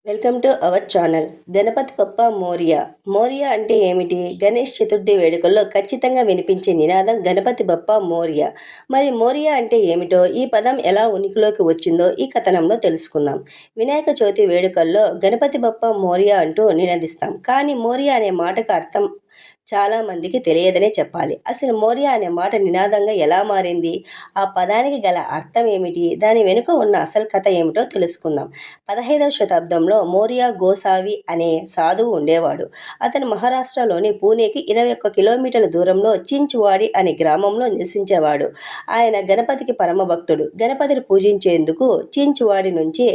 Welcome to our channel. Ganapati Bappa Morya. Morya అంటే ఏమిటి? గణేష్ చతుర్థి వేడుకల్లో ఖచ్చితంగా వినిపించే నినాదం గణపతి బప్పా మోరియా. మరి మోరియా అంటే ఏమిటో, ఈ పదం ఎలా ఉనికిలోకి వచ్చిందో ఈ కథనంలో తెలుసుకుందాం. వినాయక చవితి వేడుకల్లో గణపతి బప్పా మోరియా అంటూ నినదిస్తాం. కానీ మోరియా అనే మాటకు అర్థం చాలామందికి తెలియదనే చెప్పాలి. అసలు మోరియా అనే మాట నినాదంగా ఎలా మారింది? ఆ పదానికి గల అర్థం ఏమిటి? దాని వెనుక ఉన్న అసలు కథ ఏమిటో తెలుసుకుందాం. 15వ శతాబ్దంలో మోరియా గోసావి అనే సాధువు ఉండేవాడు. అతను మహారాష్ట్రలోని పూణేకి 21 కిలోమీటర్ల దూరంలో చించువాడి అనే గ్రామంలో నివసించేవాడు. ఆయన గణపతికి పరమ భక్తుడు. గణపతిని పూజించేందుకు చించువాడి నుంచి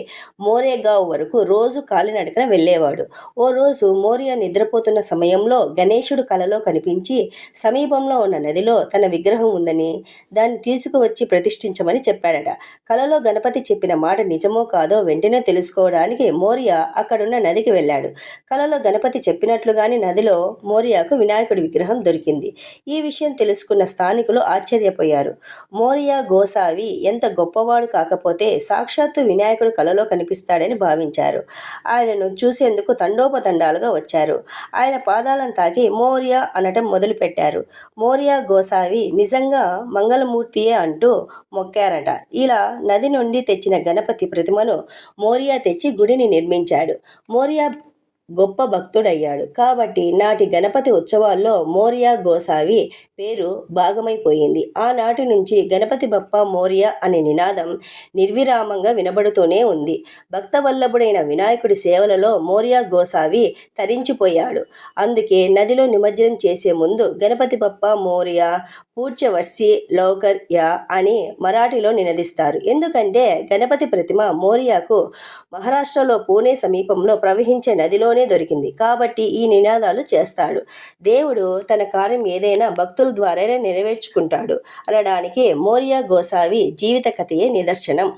మోరేగావ్ వరకు రోజు కాలినడకన వెళ్ళేవాడు. ఓ రోజు మోరియా నిద్రపోతున్న సమయంలో గణేశుడు కలలో కనిపించి సమీపంలో ఉన్న నదిలో తన విగ్రహం ఉందని, దాన్ని తీసుకువచ్చి ప్రతిష్ఠించమని చెప్పాడట. కలలో గణపతి చెప్పిన మాట నిజమో కాదో వెంటనే తెలుసుకోవడానికి మోరియా అక్కడున్న నదికి వెళ్ళాడు. కలలో గణపతి చెప్పినట్లుగానే నదిలో మోరియాకు వినాయకుడి విగ్రహం దొరికింది. ఈ విషయం తెలుసుకున్న స్థానికులు ఆశ్చర్యపోయారు. మోరియా గోసావి ఎంత గొప్పవాడు కాకపోతే సాక్షాత్తు వినాయకుడు కలలో కనిపిస్తాడని భావించారు. ఆయనను చూసేందుకు తండోపతండాలుగా వచ్చారు. ఆయన పాదాలను తాకి మోరియా అనటం మొదలుపెట్టారు. మోరియా గోసావి నిజంగా మంగళమూర్తియే అంటూ మొక్కారట. ఇలా నది నుండి తెచ్చిన గణపతి ప్రతిమను మోరియా తెచ్చి గుడిని నిర్మించాడు. మోరియా గొప్ప భక్తుడయ్యాడు కాబట్టి నాటి గణపతి ఉత్సవాల్లో మోరియా గోసావి పేరు భాగమైపోయింది. ఆనాటి నుంచి గణపతి బప్పా మోరియా అనే నినాదం నిర్విరామంగా వినబడుతూనే ఉంది. భక్తవల్లభుడైన వినాయకుడి సేవలలో మోరియా గోసావి తరించిపోయాడు. అందుకే నదిలో నిమజ్జనం చేసే ముందు గణపతి బప్పా మోరియా పూజ్యవర్షి లౌకర్ యా అని మరాఠీలో నినదిస్తారు. ఎందుకంటే గణపతి ప్రతిమ మోరియాకు మహారాష్ట్రలో పూణే సమీపంలో ప్రవహించే నదిలోనే దొరికింది కాబట్టి ఈ నినాదాలు చేస్తాడు. దేవుడు తన కార్యం ఏదైనా భక్తుల ద్వారానే నెరవేర్చుకుంటాడు అనడానికి మోరియా గోసావి జీవిత కథయే నిదర్శనం.